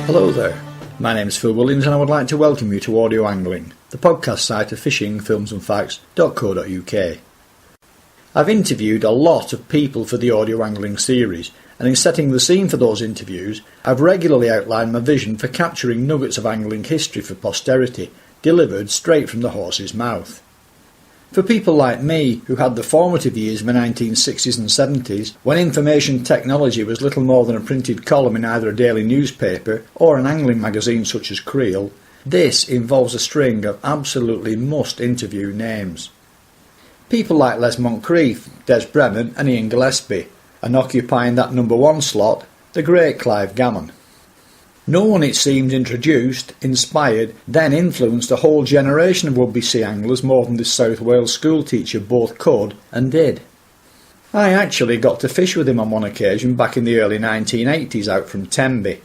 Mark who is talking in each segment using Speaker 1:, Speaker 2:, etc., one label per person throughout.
Speaker 1: Hello there, my name is Phil Williams and I would like to welcome you to Audio Angling, the podcast site of fishingfilmsandfacts.co.uk. I've interviewed a lot of people for the Audio Angling series, and in setting the scene for those interviews, I've regularly outlined my vision for capturing nuggets of angling history for posterity, delivered straight from the horse's mouth. For people like me, who had the formative years of the 1960s and 70s, when information technology was little more than a printed column in either a daily newspaper or an angling magazine such as Creel, this involves a string of absolutely must-interview names. People like Les Moncrief, Des Brennan and Ian Gillespie, and occupying that number one slot, the great Clive Gammon. No one, it seemed, introduced, inspired, then influenced a whole generation of would-be sea anglers more than this South Wales schoolteacher both could and did. I actually got to fish with him on one occasion back in the early 1980s out from Tenby.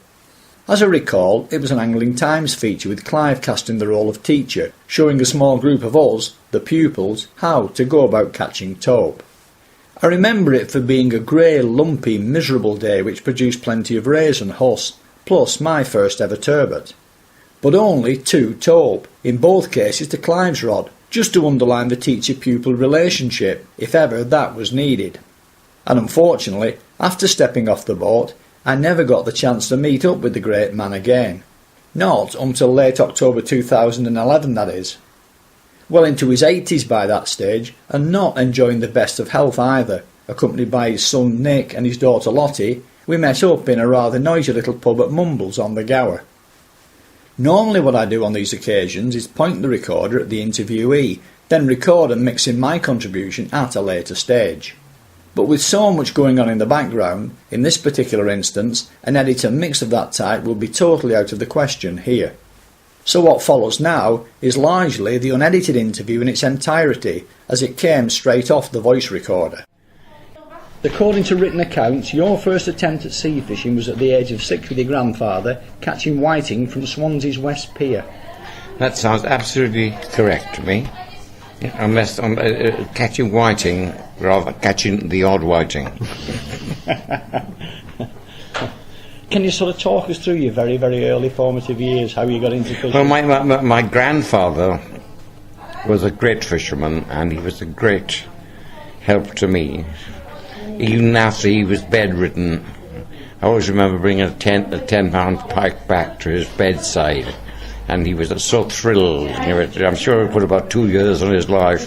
Speaker 1: As I recall, it was an Angling Times feature with Clive casting the role of teacher, showing a small group of us, the pupils, how to go about catching taupe. I remember it for being a grey, lumpy, miserable day which produced plenty of rays and huss, plus my first ever turbot. But only 2 taupe, in both cases to Clive's rod, just to underline the teacher-pupil relationship, if ever that was needed. And unfortunately, after stepping off the boat, I never got the chance to meet up with the great man again. Not until late October 2011, that is. Well into his 80s by that stage, and not enjoying the best of health either, accompanied by his son Nick and his daughter Lottie, we met up in a rather noisy little pub at Mumbles on the Gower. Normally what I do on these occasions is point the recorder at the interviewee, then record and mix in my contribution at a later stage. But with so much going on in the background, in this particular instance, an edit and mix of that type will be totally out of the question here. So what follows now is largely the unedited interview in its entirety, as it came straight off the voice recorder. According to written accounts, your first attempt at sea fishing was at the age of 6 with your grandfather, catching whiting from Swansea's West Pier.
Speaker 2: That sounds absolutely correct to me. Unless catching whiting, rather catching the odd whiting.
Speaker 1: Can you sort of talk us through your very, very early formative years, how you got into fishing?
Speaker 2: Well, my grandfather was a great fisherman, and he was a great help to me. Even after he was bedridden, I always remember bringing a 10-pound pike back to his bedside, and he was so thrilled. I'm sure it put about 2 years on his life.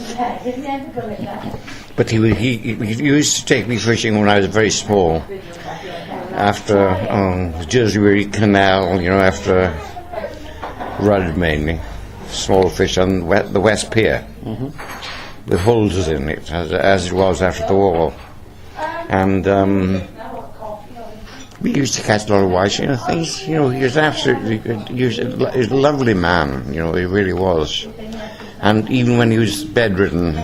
Speaker 2: But he used to take me fishing when I was very small, after the Jersey Canal, after rudd mainly, small fish on the West Pier, with holes in it, as it was after the war. And we used to catch a lot of whiting and things. He was absolutely he was a lovely man. He really was. And even when he was bedridden,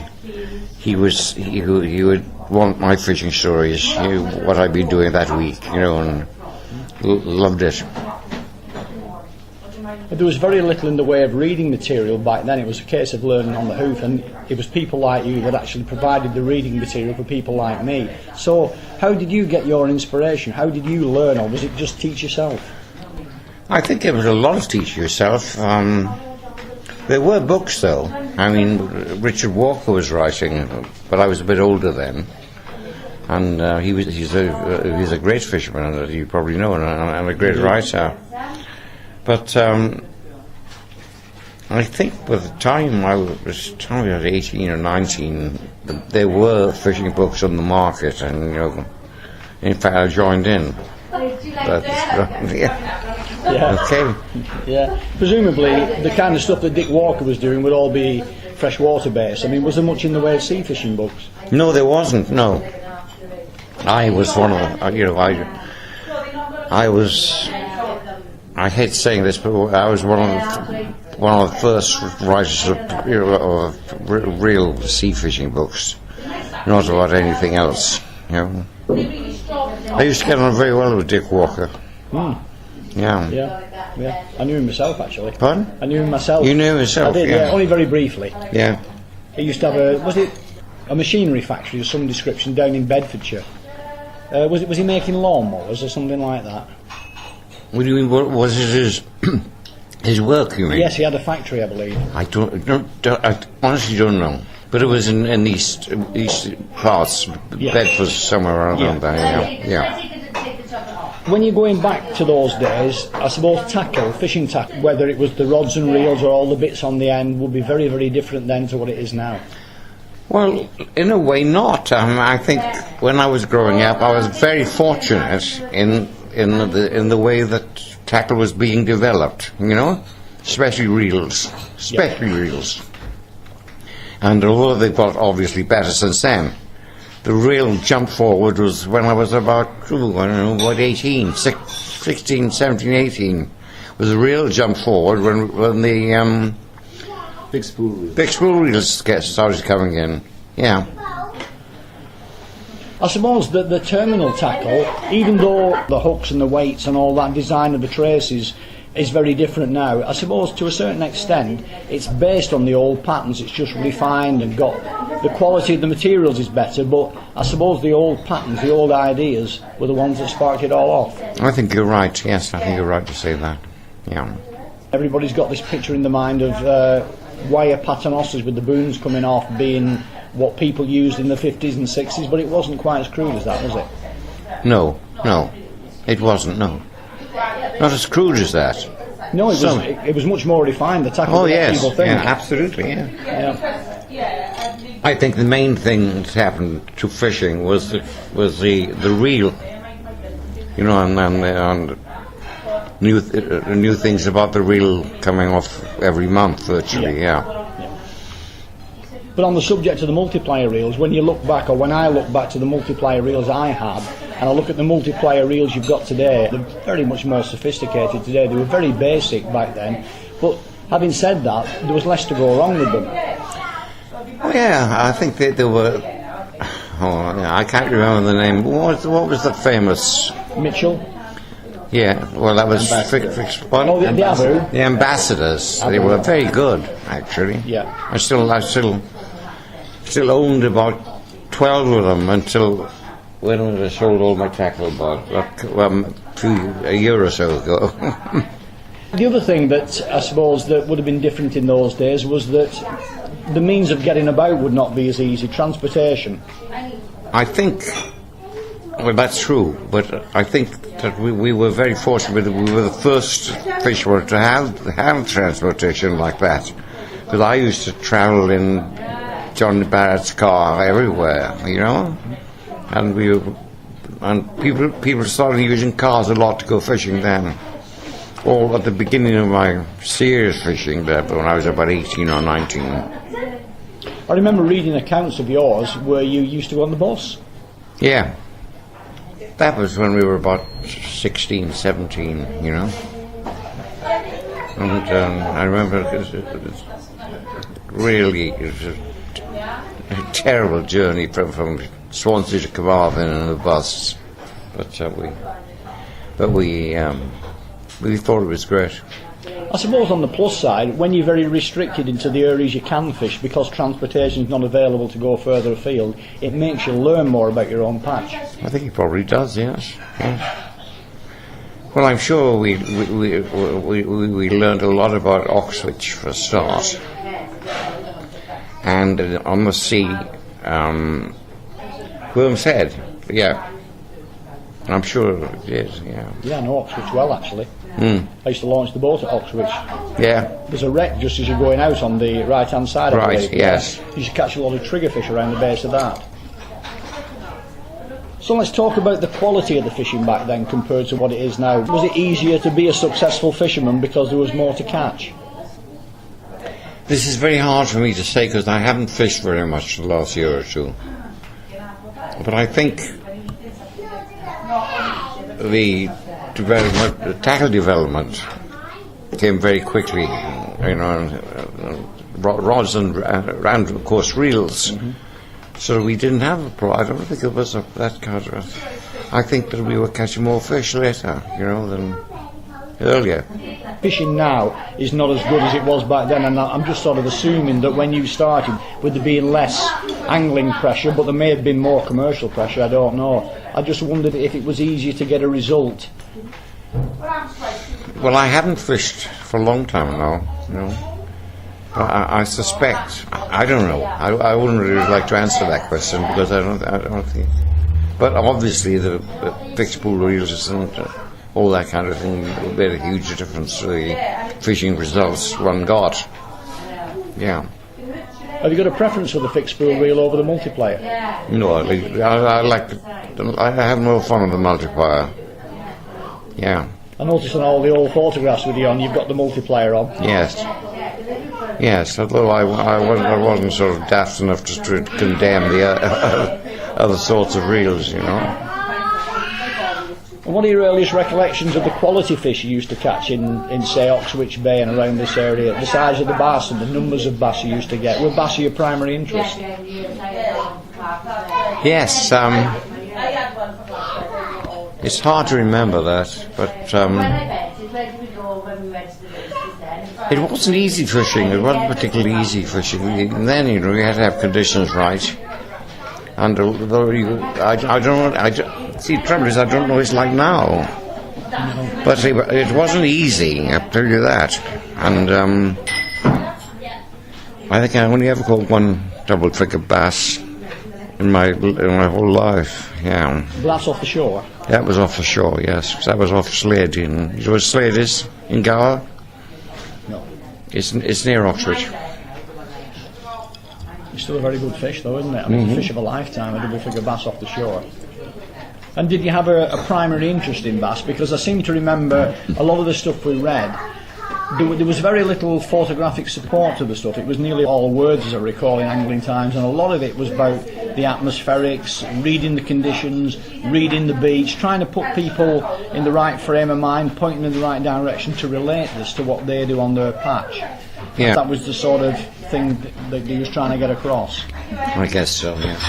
Speaker 2: he would want my fishing stories, what I'd been doing that week, and loved it.
Speaker 1: There was very little in the way of reading material back then. It was a case of learning on the hoof, and it was people like you that actually provided the reading material for people like me. So how did you get your inspiration? How did you learn, or was it just teach yourself?
Speaker 2: I think there was a lot of teach yourself. There were books though. I mean, Richard Walker was writing, but I was a bit older then. And he's a great fisherman, as you probably know, and a great writer. But I think by the time I was 18 or 19, there were fishing books on the market, and in fact I joined in. But,
Speaker 1: yeah.
Speaker 2: Okay.
Speaker 1: Yeah. Presumably, the kind of stuff that Dick Walker was doing would all be freshwater based. I mean, was there much in the way of sea fishing books?
Speaker 2: No, there wasn't. No. I was one of I hate saying this, but I was one of the first writers of real sea fishing books, not about anything else. I used to get on very well with Dick Walker. Yeah.
Speaker 1: I knew him myself, actually.
Speaker 2: Pardon?
Speaker 1: I knew him myself.
Speaker 2: You knew him yourself?
Speaker 1: I did, yeah, only very briefly.
Speaker 2: Yeah.
Speaker 1: He used to have was it a machinery factory of some description down in Bedfordshire? Was he making lawnmowers or something like that?
Speaker 2: What do you mean? What was it his work, you mean?
Speaker 1: Yes, he had a factory, I believe.
Speaker 2: I honestly don't know. But it was in east parts,
Speaker 1: Yeah.
Speaker 2: Bedford, somewhere around there, yeah.
Speaker 1: When you're going back to those days, I suppose fishing tackle, whether it was the rods and reels or all the bits on the end, would be very, very different then to what it is now.
Speaker 2: Well, in a way not. I think when I was growing up, I was very fortunate in the way that tackle was being developed, especially reels. And although they've got obviously better since then, the real jump forward was when I was about, 16, 17, 18, was a real jump forward when the
Speaker 3: Big spool reels.
Speaker 2: big spool reels started coming in, yeah.
Speaker 1: I suppose that the terminal tackle, even though the hooks and the weights and all that design of the traces is very different now, I suppose to a certain extent it's based on the old patterns. It's just refined and got the quality of the materials is better, but I suppose the old patterns, the old ideas were the ones that sparked it all off.
Speaker 2: I think you're right, yes, I think you're right to say that, yeah.
Speaker 1: Everybody's got this picture in the mind of wire paternosters with the booms coming off being what people used in the 50s and 60s, but it wasn't quite as crude as that, was it?
Speaker 2: No, it wasn't, no. Not as crude as that.
Speaker 1: No, it was much more refined, the tackle
Speaker 2: Oh,
Speaker 1: than
Speaker 2: yes,
Speaker 1: people think.
Speaker 2: yeah, absolutely, yeah. I think the main thing that happened to fishing was the reel, and new things about the reel coming off every month virtually, yeah.
Speaker 1: But on the subject of the multiplier reels, when you look back, or when I look back to the multiplier reels I had, and I look at the multiplier reels you've got today, they're very much more sophisticated today. They were very basic back then, but having said that, there was less to go wrong with them.
Speaker 2: Oh, yeah, I think they were. I can't remember the name. What was the famous?
Speaker 1: Mitchell?
Speaker 2: Yeah, well, that was
Speaker 1: The
Speaker 2: Ambassadors. They were very good, actually.
Speaker 1: Yeah.
Speaker 2: I still owned about 12 of them until when I sold all my tackle about a year or so ago.
Speaker 1: The other thing that I suppose that would have been different in those days was that the means of getting about would not be as easy. Transportation.
Speaker 2: I think, well, that's true, but I think that we were very fortunate that we were the first fishermen to have transportation like that. Because I used to travel in John Barrett's car everywhere, and people started using cars a lot to go fishing then. All at the beginning of my serious fishing there, when I was about 18 or 19.
Speaker 1: I remember reading accounts of yours where you used to go on the bus.
Speaker 2: Yeah. That was when we were about 16, 17, And I remember it was really a terrible journey from Swansea to Carmarthen in a bus. But we thought it was great.
Speaker 1: I suppose on the plus side, when you're very restricted into the areas you can fish because transportation is not available to go further afield, it makes you learn more about your own patch.
Speaker 2: I think it probably does, yes. Well, I'm sure we learned a lot about Oxwich for a start, and on the sea, Worm's Head, yeah. I'm sure it did, yeah.
Speaker 1: Yeah, I know Oxwich well, actually. I used to launch the boat at Oxwich.
Speaker 2: Yeah.
Speaker 1: There's a wreck just as you're going out on the right-hand side of the lake.
Speaker 2: Right, yes.
Speaker 1: You should catch a lot of triggerfish around the base of that. So let's talk about the quality of the fishing back then compared to what it is now. Was it easier to be a successful fisherman because there was more to catch?
Speaker 2: This is very hard for me to say because I haven't fished very much the last year or two. But I think the tackle development came very quickly, rods and of course reels. So we didn't have a problem. I don't think it was that kind of. I think that we were catching more fish later, than earlier.
Speaker 1: Fishing now is not as good as it was back then, and I'm just sort of assuming that when you started, with there being less angling pressure, but there may have been more commercial pressure, I don't know. I just wondered if it was easier to get a result
Speaker 2: Well, I haven't fished for a long time now, you know. I suspect, I don't know. I wouldn't really like to answer that question because I don't think. But obviously, the fixed pool reels and all that kind of thing made a huge difference to the fishing results one got. Yeah.
Speaker 1: Have you got a preference for the fixed spool reel over the multiplier?
Speaker 2: No, I like. I have no fun with the multiplier. Yeah.
Speaker 1: I noticed on all the old photographs with you on, you've got the multiplier on.
Speaker 2: Yes. Yes, although I wasn't sort of daft enough to condemn the other sorts of reels, you know.
Speaker 1: And what are your earliest recollections of the quality fish you used to catch in say, Oxwich Bay and around this area? The size of the bass and the numbers of bass you used to get? Were bass your primary interest?
Speaker 2: Yes, it's hard to remember that, but it wasn't easy fishing. It wasn't particularly easy fishing. And then, you know, you had to have conditions right. And although I don't know, see, the trouble is I don't know what it's like now. But it wasn't easy, I'll tell you that. And I think I only ever caught one double trigger bass in my whole life. Yeah.
Speaker 1: Bass off the shore?
Speaker 2: That was off the shore, yes. That was off Slade. You know where Slade is in Gower?
Speaker 1: No.
Speaker 2: It's near Oxford.
Speaker 1: It's still a very good fish, though, isn't it? I mean, fish of a lifetime, a double figure bass off the shore. And did you have a primary interest in bass? Because I seem to remember a lot of the stuff we read, there was very little photographic support to the stuff. It was nearly all words, as I recall, in Angling Times, and a lot of it was about the atmospherics, reading the conditions, reading the beach, trying to put people in the right frame of mind, pointing in the right direction to relate this to what they do on their patch. Yeah. That was the sort of thing that he was trying to get across.
Speaker 2: I guess so, yeah.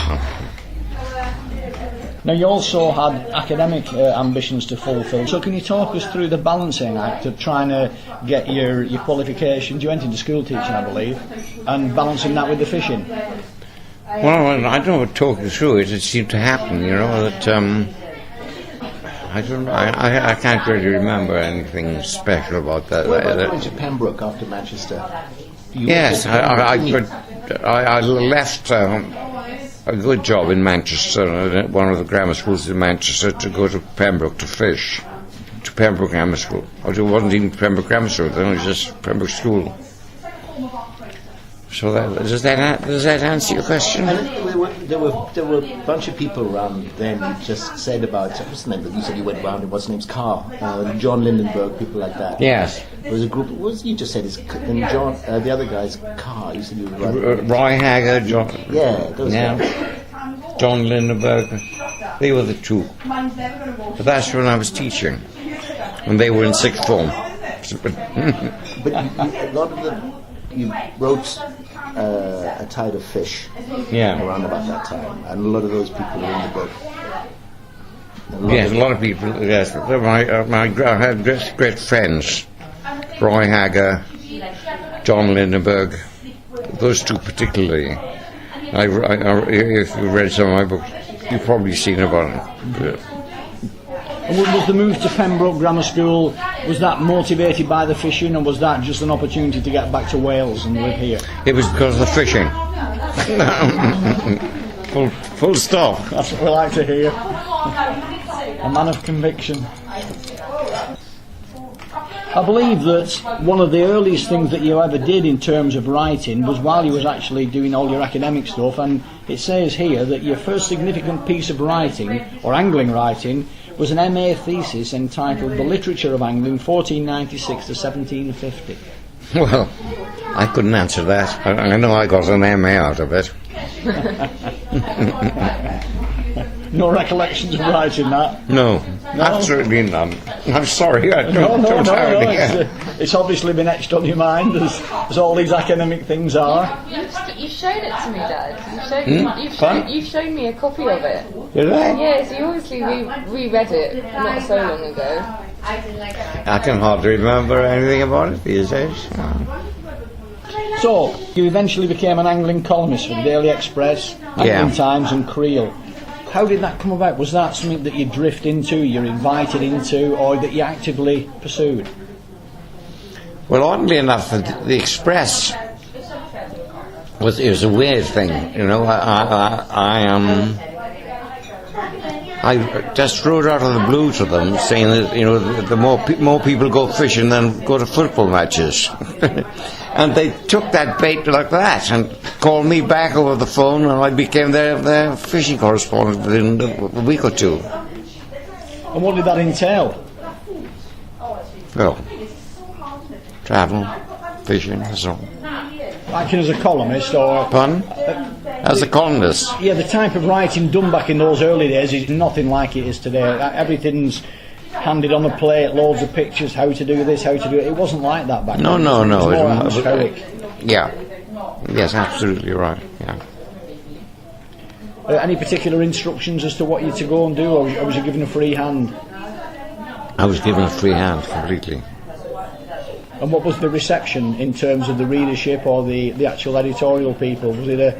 Speaker 1: Now, you also had academic ambitions to fulfil. So can you talk us through the balancing act of trying to get your qualifications? You went into school teaching, I believe, and balancing that with the fishing.
Speaker 2: Well, I don't know, talking through it, it seemed to happen, you know, that I don't know, I can't really remember anything special about that.
Speaker 3: What about going to Pembroke after Manchester?
Speaker 2: Yes, I left a good job in Manchester, one of the grammar schools in Manchester, to go to Pembroke to fish, to Pembroke Grammar School. It wasn't even Pembroke Grammar School, it was just Pembroke School. So does that answer your question?
Speaker 3: There were a bunch of people around then who just said about, what's the name that you said you went round in, what's his name's car, John Lindenberg, people like that.
Speaker 2: Yes.
Speaker 3: There was a group, you just said his, and John, the other guy's car, you said you were running.
Speaker 2: Roy Haggard, John.
Speaker 3: Yeah, those guys.
Speaker 2: John Lindenberg, they were the two. But that's when I was teaching, when they were in sixth form.
Speaker 3: But a lot of them, you wrote A Tide of Fish around about that time, and a lot of those people were in the book.
Speaker 2: A lot of people, yes. I had great friends, Roy Haggard, John Lindenberg, those two particularly. If you read some of my books, you've probably seen about it.
Speaker 1: And was the move to Pembroke Grammar School, was that motivated by the fishing, or was that just an opportunity to get back to Wales and live here?
Speaker 2: It was because of the fishing. full stop.
Speaker 1: That's what we like to hear. A man of conviction. I believe that one of the earliest things that you ever did in terms of writing was while you was actually doing all your academic stuff, and it says here that your first significant piece of writing, or angling writing, was an MA thesis entitled The Literature of Angling, 1496 to 1750.
Speaker 2: Well, I couldn't answer that. I know I got an MA out of it.
Speaker 1: No recollections of writing that?
Speaker 2: No, absolutely none. I'm sorry, I don't have any.
Speaker 1: It's obviously been etched on your mind, as all these academic things are.
Speaker 4: You've shown it to me, Dad. You've shown me a copy of it.
Speaker 2: Did I?
Speaker 4: Yes, you obviously reread it not so long ago.
Speaker 2: I can hardly remember anything about it these days.
Speaker 1: So, you eventually became an angling columnist for the Daily Express, Angling Times and Creel. How did that come about? Was that something that you drift into, you're invited into, or that you actively pursued?
Speaker 2: Well, oddly enough, the Express was a weird thing, you know. I just wrote out of the blue to them, saying that, you know, the more people go fishing than go to football matches, and they took that bait like that and called me back over the phone, and I became their fishing correspondent within a week or two.
Speaker 1: And what did that entail?
Speaker 2: Well, travel, fishing, and so on.
Speaker 1: Acting as a columnist, or...
Speaker 2: Pardon? As a columnist.
Speaker 1: Yeah, the type of writing done back in those early days is nothing like it is today. Everything's handed on a plate, loads of pictures, how to do this, how to do it. It wasn't like that back then.
Speaker 2: No.
Speaker 1: It was more atmospheric.
Speaker 2: Yeah. Yes, absolutely right, yeah.
Speaker 1: Any particular instructions as to what you're to go and do, or was you given a free hand?
Speaker 2: I was given a free hand, completely.
Speaker 1: And what was the reception in terms of the readership or the actual editorial people? Was it a...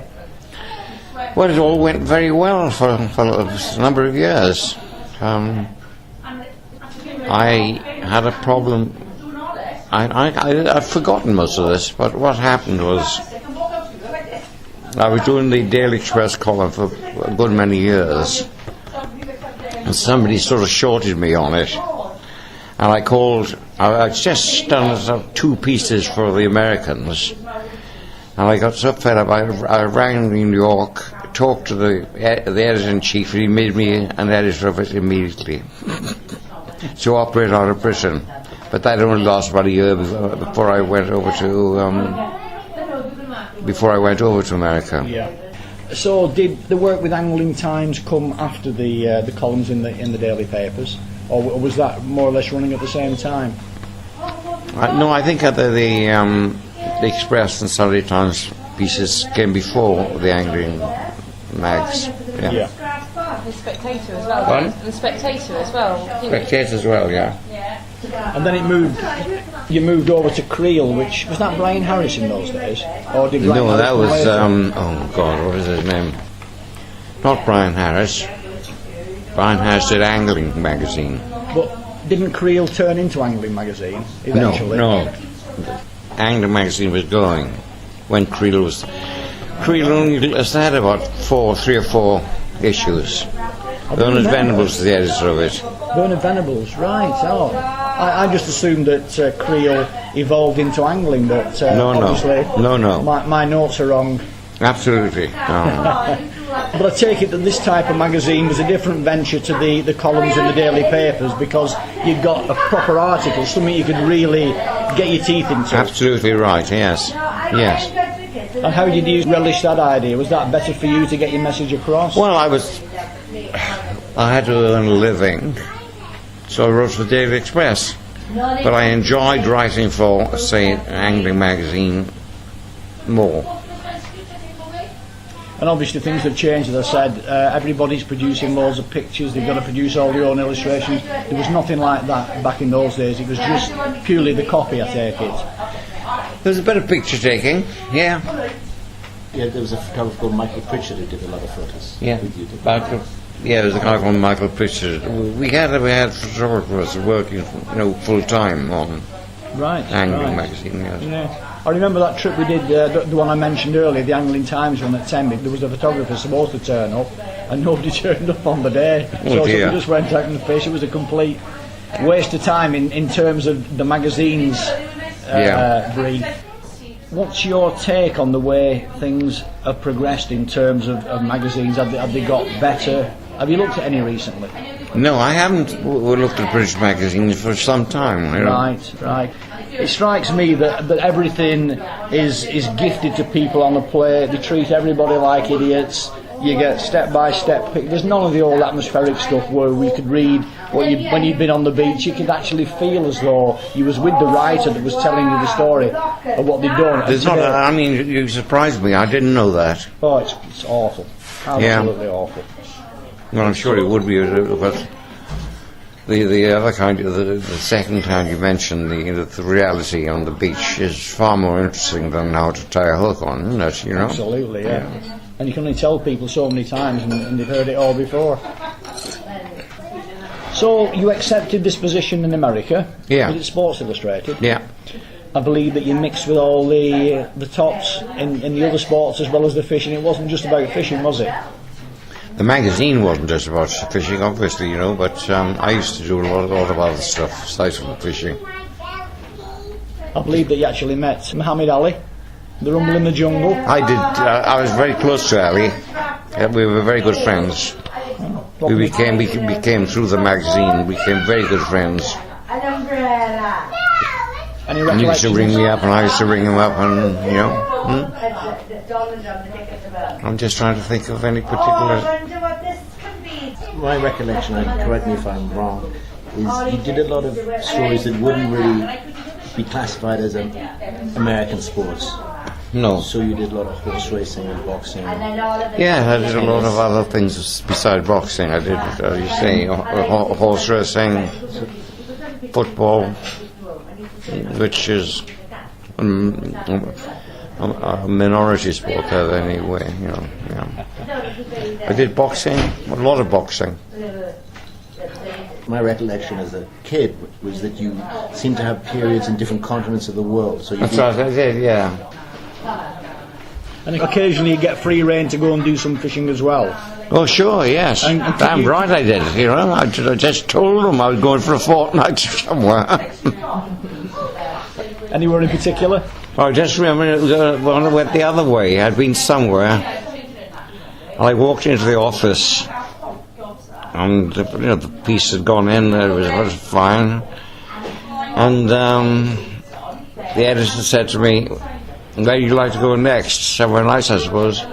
Speaker 2: Well, it all went very well for a number of years. I had a problem. I'd forgotten most of this, but what happened was I was doing the Daily Express column for a good many years, and somebody sort of shorted me on it. And I'd just done 2 pieces for the Americans, and I got so fed up, I rang New York, talked to the editor-in-chief, and he made me an editor of it immediately to operate out of Britain. But that only lasted about a year before I went over to America.
Speaker 1: Yeah. So did the work with Angling Times come after the columns in the daily papers? Or was that more or less running at the same time?
Speaker 2: No, I think that the Express and Saturday Times pieces came before the Angling mags. Yeah.
Speaker 4: The Spectator as well.
Speaker 2: Pardon?
Speaker 4: The Spectator as well.
Speaker 2: Spectator as well, yeah.
Speaker 1: And then you moved over to Creel, which was that Brian Harris in those days? Or did Brian
Speaker 2: No,
Speaker 1: Harris
Speaker 2: that was oh God, what was his name? Not Brian Harris. Brian Harris did Angling magazine.
Speaker 1: But didn't Creel turn into Angling magazine eventually?
Speaker 2: No. Angling magazine was going when Creel was. Creel only had about 3 or 4 issues. Bernard Venables was the editor of it.
Speaker 1: Bernard Venables, right. Oh, I just assumed that Creel evolved into Angling, but obviously
Speaker 2: No.
Speaker 1: My notes are wrong.
Speaker 2: Absolutely. No.
Speaker 1: But I take it that this type of magazine was a different venture to the columns in the daily papers, because you got a proper article, something you could really get your teeth into.
Speaker 2: Absolutely right, yes.
Speaker 1: And how did you relish that idea? Was that better for you to get your message across?
Speaker 2: Well, I had to earn a living, so I wrote for the Daily Express. But I enjoyed writing for, say, Angling magazine more.
Speaker 1: And obviously things have changed, as I said. Everybody's producing loads of pictures, they've got to produce all their own illustrations. There was nothing like that back in those days. It was just purely the copy, I take it.
Speaker 2: There's a bit of picture taking, yeah.
Speaker 3: Yeah, there was a photographer called Michael Pritchard who did a lot of photos.
Speaker 2: Yeah, there was a guy called Michael Pritchard. We had photographers working, full time on Angling magazine. Yes.
Speaker 1: Yeah. I remember that trip we did, the one I mentioned earlier, the Angling Times one at Tenby. There was a photographer supposed to turn up, and nobody turned up on the day. So we just went out in the fish. It was a complete waste of time in terms of the magazine's brief. What's your take on the way things have progressed in terms of magazines? Have they got better? Have you looked at any recently?
Speaker 2: No, I haven't looked at British magazines for some time.
Speaker 1: Right. It strikes me that everything is gifted to people on a plate. They treat everybody like idiots. You get step-by-step. There's none of the old atmospheric stuff where we could read when you'd been on the beach. You could actually feel as though you was with the writer that was telling you the story of what they'd done.
Speaker 2: You surprised me. I didn't know that.
Speaker 1: Oh, it's awful. Absolutely awful.
Speaker 2: Well, I'm sure it would be, but the other kind, the second kind you mentioned, the reality on the beach is far more interesting than how to tie a hook on, isn't it?
Speaker 1: Absolutely, yeah. And you can only tell people so many times, and they've heard it all before. So you accepted this position in America.
Speaker 2: Yeah.
Speaker 1: Was it Sports Illustrated?
Speaker 2: Yeah.
Speaker 1: I believe that you mixed with all the tops in the other sports as well as the fishing. It wasn't just about fishing, was it?
Speaker 2: The magazine wasn't just about fishing, obviously, but I used to do a lot of other stuff aside from fishing.
Speaker 1: I believe that you actually met Muhammad Ali, the Rumble in the Jungle.
Speaker 2: I did. I was very close to Ali. We were very good friends. We became through the magazine. We became very good friends.
Speaker 1: Any
Speaker 2: And he used to ring me up, and I used to ring him up, and I'm just trying to think of any particular.
Speaker 3: My recollection, and correct me if I'm wrong, is you did a lot of stories that wouldn't really be classified as American sports.
Speaker 2: No.
Speaker 3: So you did a lot of horse racing and boxing.
Speaker 2: Yeah, I did a lot of other things besides boxing. I did, you say, horse racing, football, which is a minority sport there anyway. I did boxing, a lot of boxing.
Speaker 3: My recollection as a kid was that you seemed to have periods in different continents of the world. So
Speaker 2: That's right, I did, yeah.
Speaker 1: And occasionally you get free rein to go and do some fishing as well.
Speaker 2: Oh, sure, yes. Damn right I did, I just told them I was going for a fortnight somewhere.
Speaker 1: Anywhere in particular?
Speaker 2: I just remember when I went the other way. I'd been somewhere, and I walked into the office, and the piece had gone in. It was fine, and the editor said to me, "Where would you like to go next? Somewhere nice, I suppose."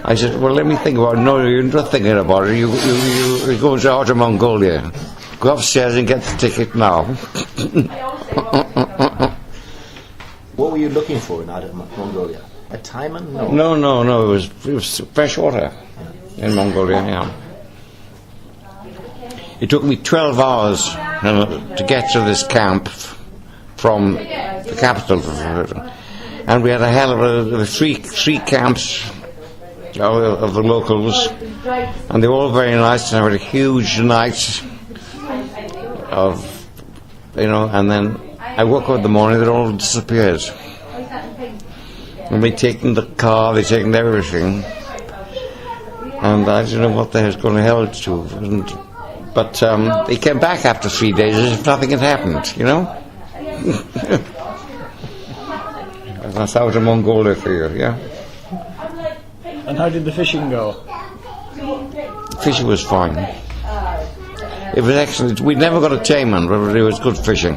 Speaker 2: I said, "Well, let me think about it." "No, you're not thinking about it. You're going to Outer Mongolia. Go upstairs and get the ticket now."
Speaker 3: What were you looking for in Outer Mongolia? A taimen?
Speaker 2: No. It was fresh water in Mongolia. Yeah. It took me 12 hours to get to this camp from the capital, and we had a hell of three camps of the locals, and they were all very nice. And I had a huge night and then I woke up in the morning, they'd all disappeared. And they'd taken the car, they'd taken everything. And I didn't know what they was going to hell to. But they came back after 3 days as if nothing had happened, That's Outer Mongolia for you, yeah.
Speaker 1: And how did the fishing go?
Speaker 2: Fishing was fine. It was excellent. We never got a taimen, but it was good fishing.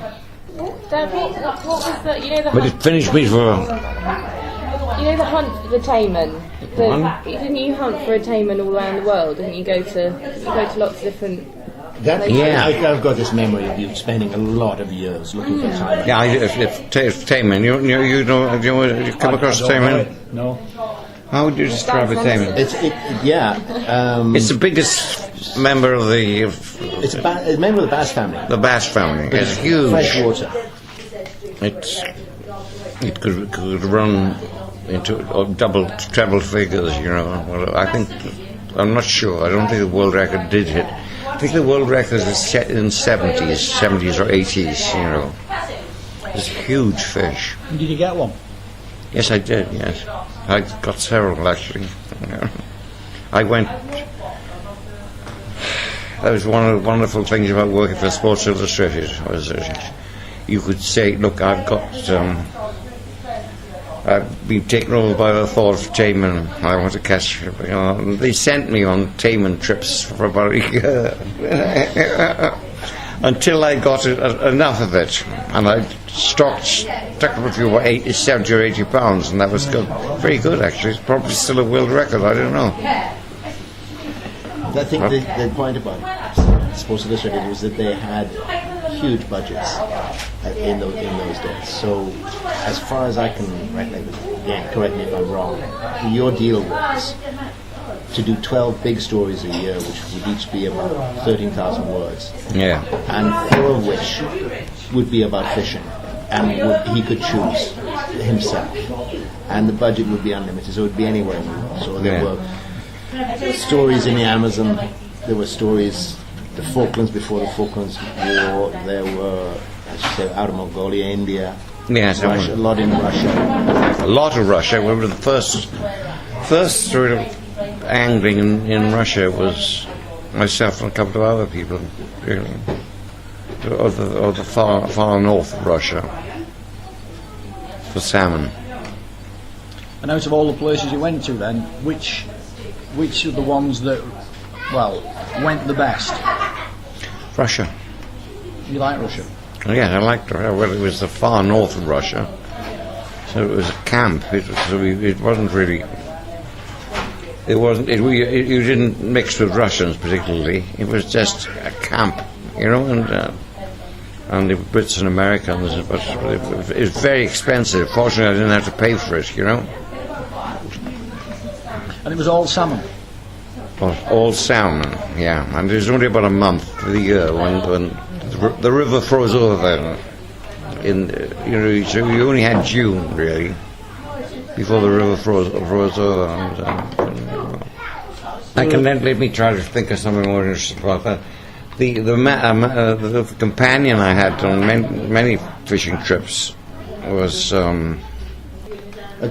Speaker 4: Dad, what was the,
Speaker 2: But it finished me for...
Speaker 4: the hunt for the taimen? Didn't you hunt for a taimen all around the world? Didn't you go to lots of different...
Speaker 3: I've got this memory of you spending a lot of years looking for taimen.
Speaker 2: Yeah, it's taimen. You come across taimen?
Speaker 1: No.
Speaker 2: How would you describe a taimen?
Speaker 3: It's
Speaker 2: the biggest member of the...
Speaker 3: It's a member of the bass family.
Speaker 2: The bass family. It's huge.
Speaker 3: Fresh water.
Speaker 2: It could run into treble figures, Well, I'm not sure. I don't think the world record did hit. I think the world record is set in 70s or 80s, It's a huge fish.
Speaker 1: Did you get one?
Speaker 2: Yes, I did, yes. I got several, actually. I went... That was one of the wonderful things about working for Sports Illustrated, was that you could say, look, I've been taken over by the thought of taimen. I want to catch... They sent me on taimen trips for about a year. Until I got enough of it, and I stuck up a few 70 or 80 pounds, and that was good. Very good, actually. It's probably still a world record, I don't know.
Speaker 3: I think the point about Sports Illustrated was that they had huge budgets in those days. So, as far as I can recollect, again, correct me if I'm wrong, your deal was to do 12 big stories a year, which would each be about 13,000 words.
Speaker 2: Yeah.
Speaker 3: And 4 of which would be about fishing, and he could choose himself. And the budget would be unlimited, so it would be anywhere in the world. So there were stories in the Amazon, there were stories, the Falklands before the Falklands War, there were, as you said, Outer Mongolia, India.
Speaker 2: Yes,
Speaker 3: Russia, a lot in Russia.
Speaker 2: a lot of Russia. We were the first sort of angling in Russia was myself and a couple of other people, really, of the far north of Russia, for salmon.
Speaker 1: And out of all the places you went to then, which are the ones that, well, went the best?
Speaker 2: Russia.
Speaker 1: You like Russia?
Speaker 2: Yeah, I liked it. Well, it was the far north of Russia, so it was a camp. It wasn't really. It wasn't. You didn't mix with Russians particularly. It was just a camp, you know, and the Brits and Americans. But it was very expensive. Fortunately, I didn't have to pay for it, you know.
Speaker 1: And it was all salmon.
Speaker 2: All salmon, yeah. And it was only about a month of the year when the river froze over. So you only had June really before the river froze over. Let me try to think of something more interesting about that. The companion I had on many fishing trips was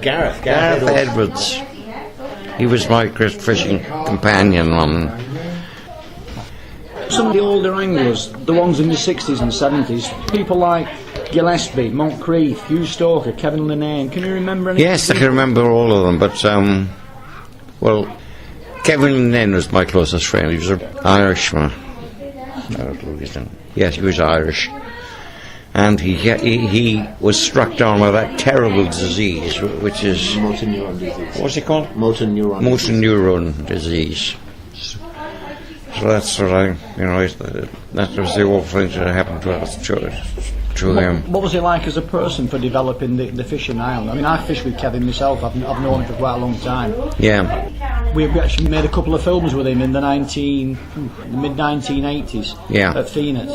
Speaker 3: Gareth
Speaker 2: Edwards. He was my fishing companion on.
Speaker 1: Some of the older anglers, the ones in the 60s and 70s, people like Gillespie, Moncrief, Hugh Stoker, Kevin Linnane, can you remember any?
Speaker 2: Yes, I can remember all of them, but, Kevin Linnane was my closest friend. He was an Irishman. Yes, he was Irish. And he was struck down by that terrible disease, which is...
Speaker 3: Motor neuron disease.
Speaker 2: What's it called?
Speaker 3: Motor neuron
Speaker 2: disease. So that's what that was the awful thing that happened to us, to him.
Speaker 1: What was he like as a person for developing the fishing island? I mean, I fished with Kevin myself. I've known him for quite a long time.
Speaker 2: Yeah.
Speaker 1: We actually made a couple of films with him in the mid-1980s.
Speaker 2: Yeah.
Speaker 1: At Phoenix.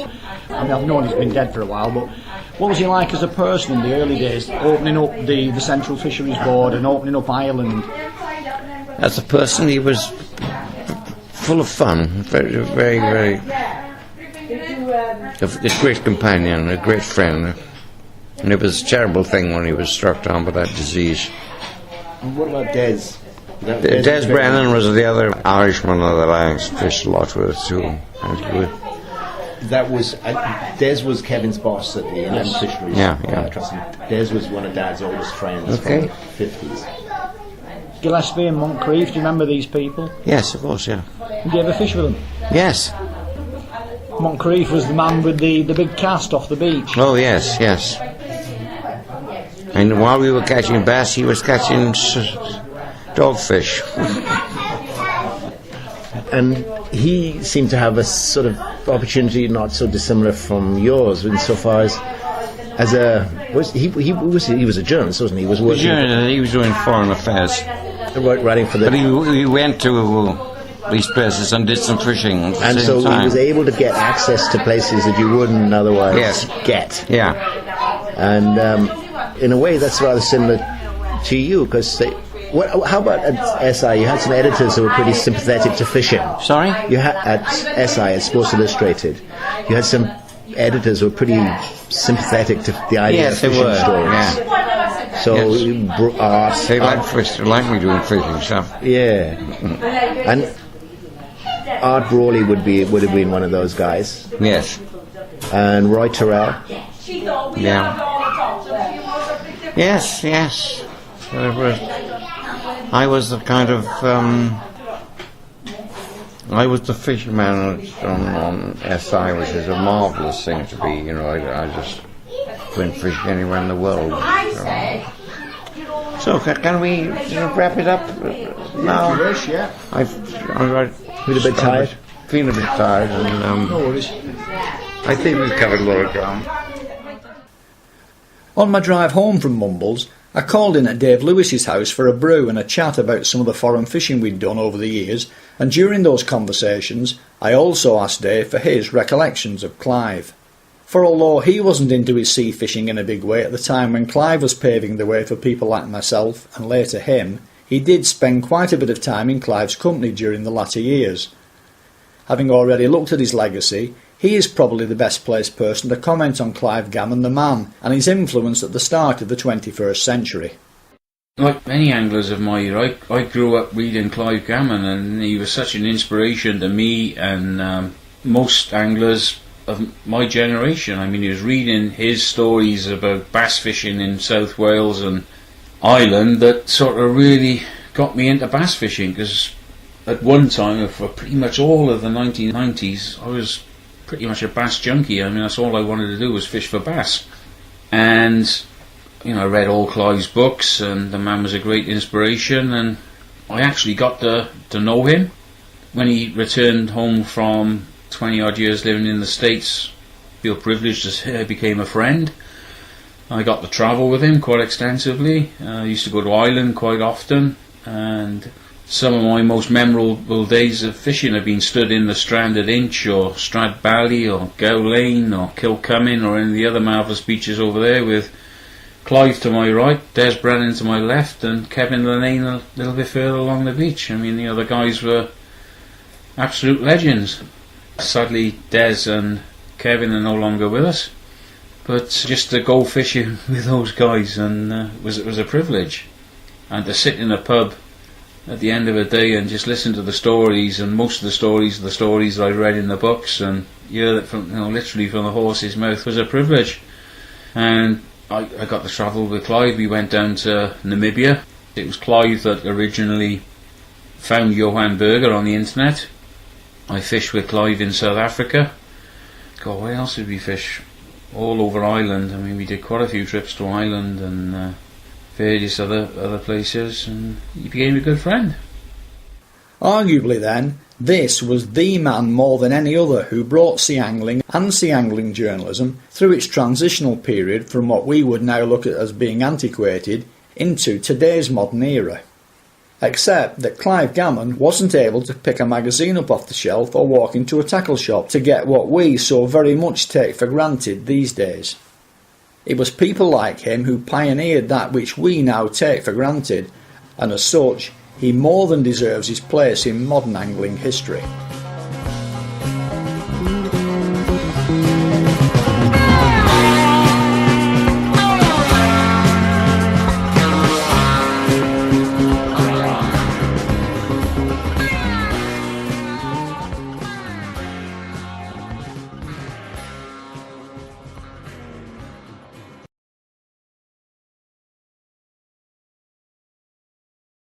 Speaker 1: I mean, I've known he's been dead for a while, but what was he like as a person in the early days, opening up the Central Fisheries Board and opening up Ireland?
Speaker 2: As a person, he was full of fun, very, very, very. A great companion, a great friend. And it was a terrible thing when he was struck down by that disease.
Speaker 3: And what about Des?
Speaker 2: Des Brennan was the other Irishman that I fished a lot with too. And
Speaker 3: Des was Kevin's boss at the Inland Fisheries.
Speaker 2: Yeah.
Speaker 3: Trust me. Des was one of Dad's oldest friends from the 50s.
Speaker 1: Gillespie and Moncrief, do you remember these people?
Speaker 2: Yes, of course, yeah.
Speaker 1: Did you ever fish with them?
Speaker 2: Yes.
Speaker 1: Moncrief was the man with the big cast off the beach.
Speaker 2: Oh, yes. And while we were catching bass, he was catching dogfish.
Speaker 3: And he seemed to have a sort of opportunity not so dissimilar from yours, insofar as he was a journalist, wasn't he? He was working.
Speaker 2: He was doing foreign affairs.
Speaker 3: Writing for the.
Speaker 2: But he went to these places and did some fishing at the
Speaker 3: and
Speaker 2: same
Speaker 3: so
Speaker 2: time.
Speaker 3: He was able to get access to places that you wouldn't otherwise get.
Speaker 2: Yeah.
Speaker 3: And in a way, that's rather similar to you, because how about at SI? You had some editors who were pretty sympathetic to fishing.
Speaker 2: Sorry?
Speaker 3: You had at SI, at Sports Illustrated, you had some editors who were pretty sympathetic to the idea of fishing stories.
Speaker 2: Yeah.
Speaker 3: So
Speaker 2: they like me doing fishing stuff.
Speaker 3: Yeah. And Art Brawley would have been one of those guys.
Speaker 2: Yes.
Speaker 3: And Roy Terrell.
Speaker 2: Yeah. Yes. I was the kind of I was the fisherman on SI, which is a marvellous thing to be. You know, I just went fishing anywhere in the world. So can we wrap it up now?
Speaker 1: If you wish, yeah.
Speaker 2: I'm
Speaker 3: Feeling a bit tired?
Speaker 2: Feeling a bit tired, and
Speaker 1: No worries.
Speaker 2: I think we've covered a lot of ground.
Speaker 1: On my drive home from Mumbles, I called in at Dave Lewis's house for a brew and a chat about some of the foreign fishing we'd done over the years, and during those conversations I also asked Dave for his recollections of Clive. For although he wasn't into his sea fishing in a big way at the time when Clive was paving the way for people like myself and later him, he did spend quite a bit of time in Clive's company during the latter years. Having already looked at his legacy, He is probably the best placed person to comment on Clive Gammon the man and his influence at the start of the 21st century.
Speaker 5: Like many anglers of my year, I grew up reading Clive Gammon, and he was such an inspiration to me and most anglers of my generation. I mean, he was reading his stories about bass fishing in South Wales and Ireland that sort of really got me into bass fishing, because at one time, for pretty much all of the 1990s, I was pretty much a bass junkie. I mean, that's all I wanted to do was fish for bass. And I read all Clive's books, and the man was a great inspiration, and I actually got to know him. When he returned home from 20 odd years living in the States, I feel privileged to say I became a friend. I got to travel with him quite extensively. I used to go to Ireland quite often, and some of my most memorable days of fishing have been stood in the Strand at Inch or Stradbally or Gow Lane or Kilcummin or any of the other marvellous beaches over there, with Clive to my right, Des Brennan to my left, and Kevin Lanane a little bit further along the beach. I mean, the other guys were absolute legends. Sadly, Des and Kevin are no longer with us, but just to go fishing with those guys and was a privilege. And to sit in a pub at the end of a day and just listen to the stories, and most of the stories that I read in the books, and hear that from literally from the horse's mouth, was a privilege. And I got to travel with Clive. We went down to Namibia. It was Clive that originally found Johan Berger on the internet. I fished with Clive in South Africa. God, where else did we fish? All over Ireland. I mean, we did quite a few trips to Ireland and various other places, and he became a good friend.
Speaker 1: Arguably then, this was the man more than any other who brought sea angling and sea angling journalism through its transitional period from what we would now look at as being antiquated into today's modern era. Except that Clive Gammon wasn't able to pick a magazine up off the shelf or walk into a tackle shop to get what we so very much take for granted these days. It was people like him who pioneered that which we now take for granted, and as such, he more than deserves his place in modern angling history.